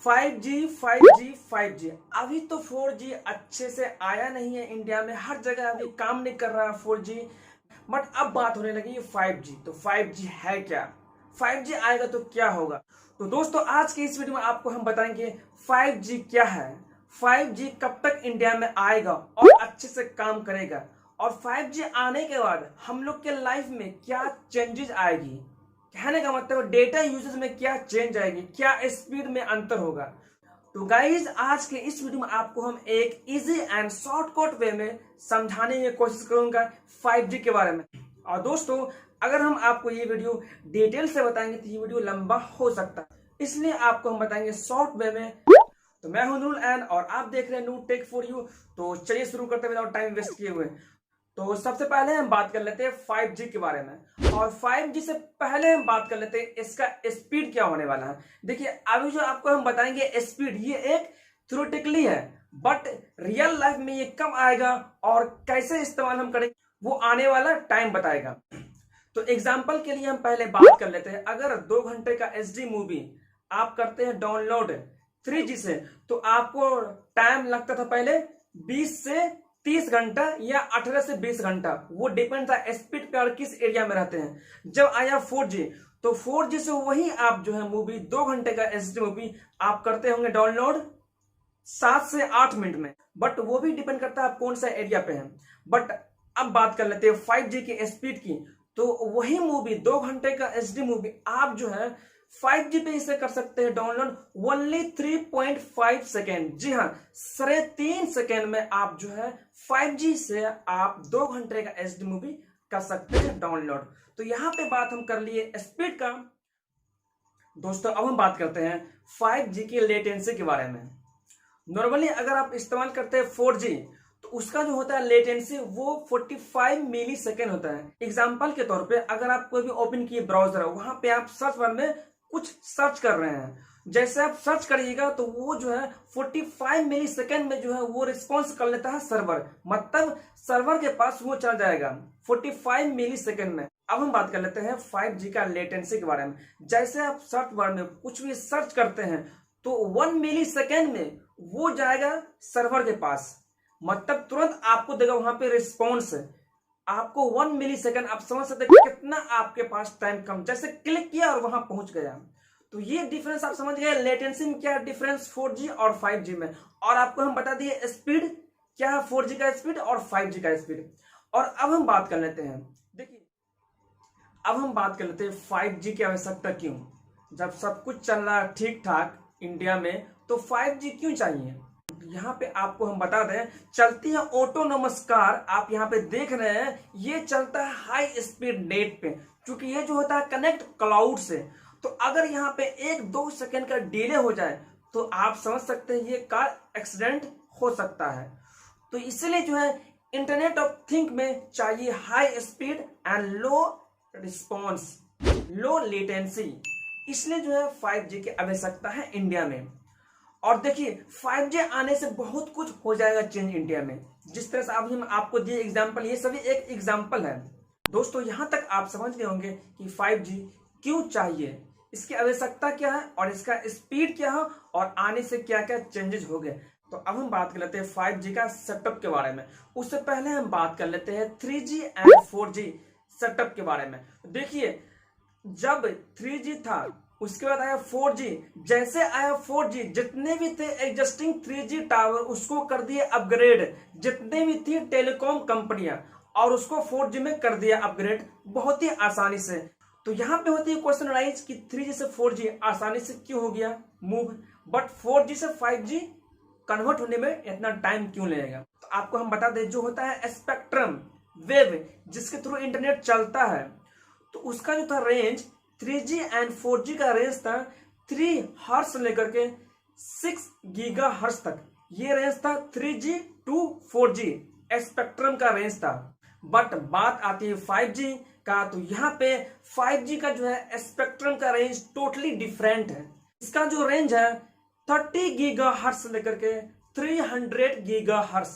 5G 5G 5G अभी तो 4G अच्छे से आया नहीं है इंडिया में, हर जगह अभी काम नहीं कर रहा 4G। बट अब बात होने लगी 5G। तो 5G है क्या, 5G आएगा तो क्या होगा। तो दोस्तों आज के इस वीडियो में आपको हम बताएंगे 5G क्या है, 5G कब तक इंडिया में आएगा और अच्छे से काम करेगा, और 5G आने के बाद हम लोग के लाइफ में क्या चेंजेस आएगी। कहने का मतलब डेटा यूजेज में क्या चेंज आएगी, क्या स्पीड में अंतर होगा। तो गाइज आज के इस वीडियो में आपको हम एक इजी एंड शॉर्टकट वे में समझाने की कोशिश करूंगा 5G के बारे में। और दोस्तों अगर हम आपको ये वीडियो डिटेल से बताएंगे तो ये वीडियो लंबा हो सकता है, इसलिए आपको हम बताएंगे शॉर्ट वे में। तो मैं हूं नूर एन और आप देख रहे हैं नूर टेक फॉर यू। तो चलिए शुरू करते हैं विदाउट टाइम वेस्ट किए हुए। तो सबसे पहले हम बात कर लेते हैं 5G के बारे में, और 5G से पहले हम बात कर लेते हैं इसका स्पीड क्या होने वाला है। देखिए अभी जो आपको हम बताएंगे स्पीड, ये एक थ्योरेटिकली है, बट रियल लाइफ में ये कब आएगा और कैसे इस्तेमाल हम करेंगे वो आने वाला टाइम बताएगा। तो एग्जाम्पल के लिए हम पहले बात कर लेते हैं, अगर 2 घंटे का HD मूवी आप करते हैं डाउनलोड 3G से, तो आपको टाइम लगता था पहले 20 से 30 घंटा या 18 से 20 घंटा, वो डिपेंड था स्पीड पे और किस एरिया में रहते हैं। जब आया 4G, तो 4G से वही आप जो है मूवी 2 घंटे का HD मूवी आप करते होंगे डाउनलोड 7 से 8 मिनट में, बट वो भी डिपेंड करता है आप कौन सा एरिया पे हैं। बट अब बात कर लेते हैं 5G की स्पीड की, तो वही मूवी 2 घंटे का HD मूवी आप जो है 5G पे इसे कर सकते हैं डाउनलोड ओनली 3.5 सेकेंड। जी हाँ, 3.5 सेकेंड में आप जो है 5G से आप 2 घंटे का HD मूवी कर सकते हैं डाउनलोड। तो यहाँ पे बात हम कर लिए स्पीड का। दोस्तों अब हम बात करते हैं 5G की लेटेंसी के बारे में। नॉर्मली अगर आप इस्तेमाल करते हैं 4G, तो उसका जो होता है लेटेंसी वो 45 मिली सेकेंड होता है। एग्जाम्पल के तौर पे अगर आप कोई भी ओपन किए ब्राउजर है, वहां पे आप सर्च बार में कुछ सर्च कर रहे हैं, जैसे आप सर्च करिएगा तो वो जो है 45 मिली सेकेंड में जो है वो रिस्पॉन्स कर लेता है सर्वर, मतलब सर्वर के पास वो चल जाएगा 45 मिली सेकेंड में। अब हम बात कर लेते हैं 5G का लेटेंसी के बारे में। जैसे आप सर्च बार में कुछ भी सर्च करते हैं तो 1 मिली सेकेंड में वो जाएगा सर्वर के पास, मतलब तुरंत आपको देगा वहां पे रिस्पॉन्स। आपको 1 मिली सेकेंड, आप समझ सकते हैं कितना आपके पास टाइम कम, जैसे क्लिक किया और वहां पहुंच गया। तो ये डिफरेंस आप समझ गए लेटेंसी में क्या डिफरेंस 4G और 5G में। और आपको हम बता दिए स्पीड क्या है, 4G का स्पीड और 5G का स्पीड। और अब हम बात कर लेते हैं, देखिए अब हम बात कर लेते हैं 5G की आवश्यकता क्यों, जब सब कुछ चल रहा है ठीक ठाक इंडिया में, तो 5G क्यों चाहिए। यहाँ पे आपको हम बता दें, चलती है ऑटोनोमस कार, आप यहाँ पे देख रहे हैं ये चलता है हाई स्पीड नेट पे, क्योंकि ये जो होता है कनेक्ट क्लाउड से। तो अगर यहाँ पे 1-2 सेकेंड का डिले हो जाए तो आप समझ सकते हैं ये कार एक्सीडेंट हो सकता है। तो इसलिए जो है इंटरनेट ऑफ थिंग में चाहिए high speed and low response, low latency, इसलिए जो है 5G की आवश्यकता है इंडिया में। और देखिए 5G आने से बहुत कुछ हो जाएगा चेंज इंडिया में, जिस तरह से अभी हम आपको दिए एग्जांपल, ये सभी एक एग्जांपल है। दोस्तों यहाँ तक आप समझ गए होंगे कि 5G क्यों चाहिए, इसकी आवश्यकता क्या है और इसका स्पीड क्या है और आने से क्या क्या चेंजेस हो गए। तो अब हम बात कर लेते हैं 5G का सेटअप के बारे में। उससे पहले हम बात कर लेते हैं 3G एंड 4G सेटअप के बारे में। देखिए जब 3G था उसके बाद आया 4G, जैसे आया 4G जितने भी थे एग्जिस्टिंग 3G टावर उसको कर दिए अपग्रेड, जितने भी थी टेलीकॉम कंपनियां, और उसको 4G में कर दिया अपग्रेड बहुत ही आसानी से। तो यहाँ पे होती है क्वेश्चन राइज कि 3G से 4G आसानी से क्यों हो गया मूव, बट 4G से 5G कन्वर्ट होने में इतना टाइम क्यों लगेगा। तो आपको हम बता दें, जो होता है स्पेक्ट्रम वेव जिसके थ्रू इंटरनेट चलता है, तो उसका जो था रेंज 3G एंड 4G का रेंज था 3 हर्ट्ज लेकर के 6 गीगा हर्ट्ज तक, ये रेंज था 3G टू 4G स्पेक्ट्रम का रेंज था। बट बात आती है 5G का, तो यहाँ पे 5G का जो है स्पेक्ट्रम का रेंज टोटली डिफरेंट है। इसका जो रेंज है 30 गीगा हर्ट्ज लेकर के 300 गीगा हर्ट्ज,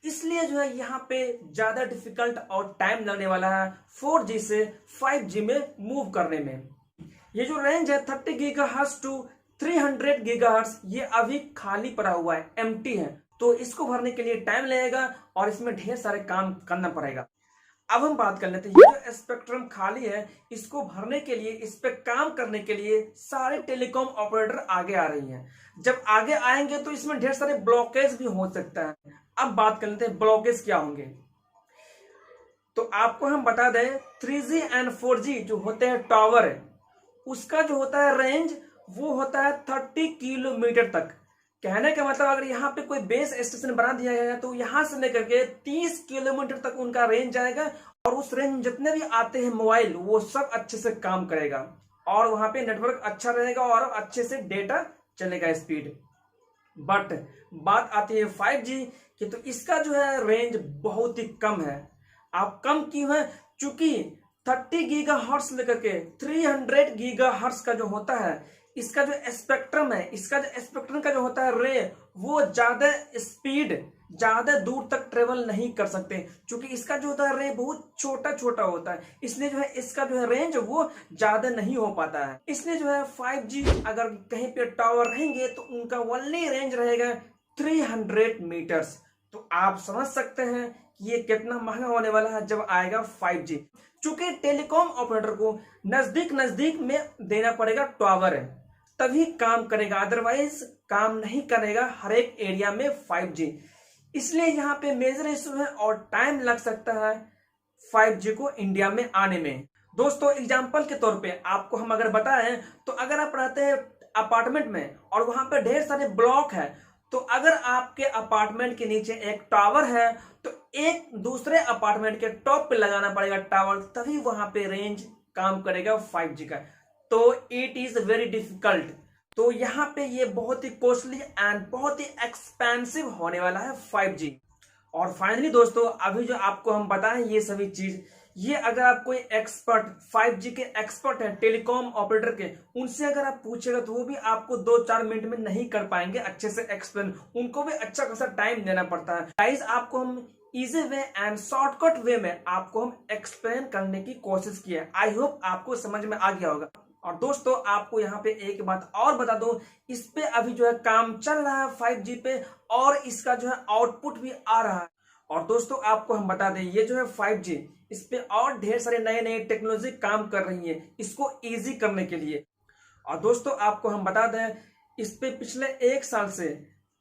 इसलिए जो है यहाँ पे ज्यादा डिफिकल्ट और टाइम लगने वाला है 4G से 5G में मूव करने में। ये जो रेंज है 30 गीगाहर्ट्ज टू 300 गीगाहर्ट्ज ये अभी खाली पड़ा हुआ है, एम्प्टी है, तो इसको भरने के लिए टाइम लगेगा और इसमें ढेर सारे काम करना पड़ेगा। अब हम बात कर लेते हैं, ये जो स्पेक्ट्रम खाली है इसको भरने के लिए, इस पे काम करने के लिए सारे टेलीकॉम ऑपरेटर आगे आ रही हैं। जब आगे आएंगे तो इसमें ढेर सारे ब्लॉकेज भी हो सकता है। अब बात कर लेते हैं ब्लॉकेज क्या होंगे। तो आपको हम बता दें 3G एंड 4G जो होते हैं टावर, उसका जो होता है रेंज वो होता है 30 किलोमीटर तक। कहने का मतलब अगर यहाँ पे कोई बेस स्टेशन बना दिया गया है तो यहाँ से लेकर के 30 किलोमीटर तक उनका रेंज जाएगा और उस रेंज में जितने भी आते हैं मोबाइल वो सब अच्छे से काम करेगा और वहां पे नेटवर्क अच्छा रहेगा और अच्छे से डेटा चलेगा स्पीड। बट बात आती है 5G की, तो इसका जो है रेंज बहुत ही कम है। आप कम क्यों है? चूंकि 30 गीगाहर्ट्ज लेकर के 300 गीगाहर्ट्ज का जो होता है, इसका जो स्पेक्ट्रम है, इसका जो स्पेक्ट्रम का जो होता है रे, वो ज्यादा स्पीड, ज्यादा दूर तक ट्रेवल नहीं कर सकते, क्योंकि इसका जो होता है रे बहुत छोटा छोटा होता है, इसलिए जो है इसका जो है रेंज वो ज्यादा नहीं हो पाता है। इसलिए जो है 5G अगर कहीं पे टावर रहेंगे तो उनका ओनली रेंज रहेगा 300 मीटर्स। तो आप समझ सकते हैं कि ये कितना महंगा होने वाला है जब आएगा 5G। चूंकि टेलीकॉम ऑपरेटर को नजदीक नजदीक में देना पड़ेगा टावर है, तभी काम करेगा, अदरवाइज काम नहीं करेगा हर एक एरिया में 5G। इसलिए यहाँ पे मेजर इशू है और टाइम लग सकता है 5G को इंडिया में आने में। दोस्तों एग्जाम्पल के तौर पे आपको हम अगर बताएं तो अगर आप रहते हैं अपार्टमेंट में और वहां पे ढेर सारे ब्लॉक है, तो अगर आपके अपार्टमेंट के नीचे एक टावर है तो एक दूसरे अपार्टमेंट के टॉप पे लगाना पड़ेगा टावर, तभी वहां पे रेंज काम करेगा 5G का। तो इट इज वेरी डिफिकल्ट। तो यहाँ पे ये बहुत ही कॉस्टली एंड बहुत ही एक्सपेंसिव होने वाला है 5G। और फाइनली दोस्तों अभी जो आपको हम बताएं ये सभी चीज, ये अगर आप कोई एक्सपर्ट 5G के एक्सपर्ट हैं टेलीकॉम ऑपरेटर के, उनसे अगर आप पूछेगा तो वो भी आपको 2-4 मिनट में नहीं कर पाएंगे अच्छे से एक्सप्लेन, उनको भी अच्छा खासा टाइम देना पड़ता है। गाइस आपको हम easy way and shortcut way में आपको हम एक्सप्लेन करने की कोशिश की है। आई होप आपको समझ में आ गया होगा। और दोस्तों आपको यहाँ पे एक बात और बता दूं, इस पे अभी जो है काम चल रहा है 5G पे और इसका जो है आउटपुट भी आ रहा है। और दोस्तों आपको हम बता दें ये जो है 5G, इस पे और ढेर सारे नए नए टेक्नोलॉजी काम कर रही है इसको इजी करने के लिए। और दोस्तों आपको हम बता दें इस पे पिछले 1 साल से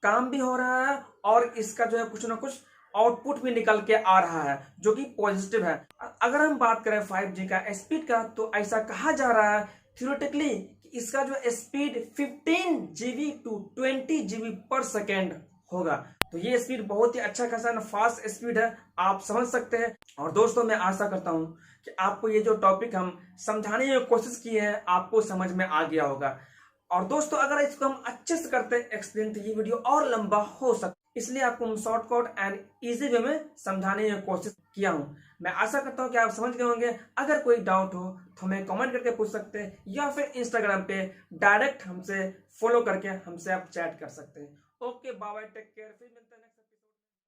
काम भी हो रहा है और इसका जो है कुछ ना कुछ आउटपुट भी निकल के आ रहा है जो कि पॉजिटिव है। अगर हम बात करें 5G का स्पीड का, तो ऐसा कहा जा रहा है थ्योरेटिकली इसका जो स्पीड 15 GB टू 20 GB पर सेकेंड होगा। तो ये स्पीड बहुत ही अच्छा खासा फास्ट स्पीड है, आप समझ सकते हैं। और दोस्तों मैं आशा करता हूं कि आपको ये जो टॉपिक हम समझाने की कोशिश की है आपको समझ में आ गया होगा। और दोस्तों अगर इसको हम अच्छे से करते एक्सप्लेन तो ये वीडियो और लंबा हो सकता, इसलिए आपको हम शॉर्टकट एंड इजी वे में समझाने की कोशिश किया हूं। मैं आशा करता हूं कि आप समझ गए होंगे। अगर कोई डाउट हो तो हमें कमेंट करके पूछ सकते हैं या फिर इंस्टाग्राम पे डायरेक्ट हमसे फॉलो करके हमसे आप चैट कर सकते हैं। Okay bye bye, take care, फिर मिलते हैं।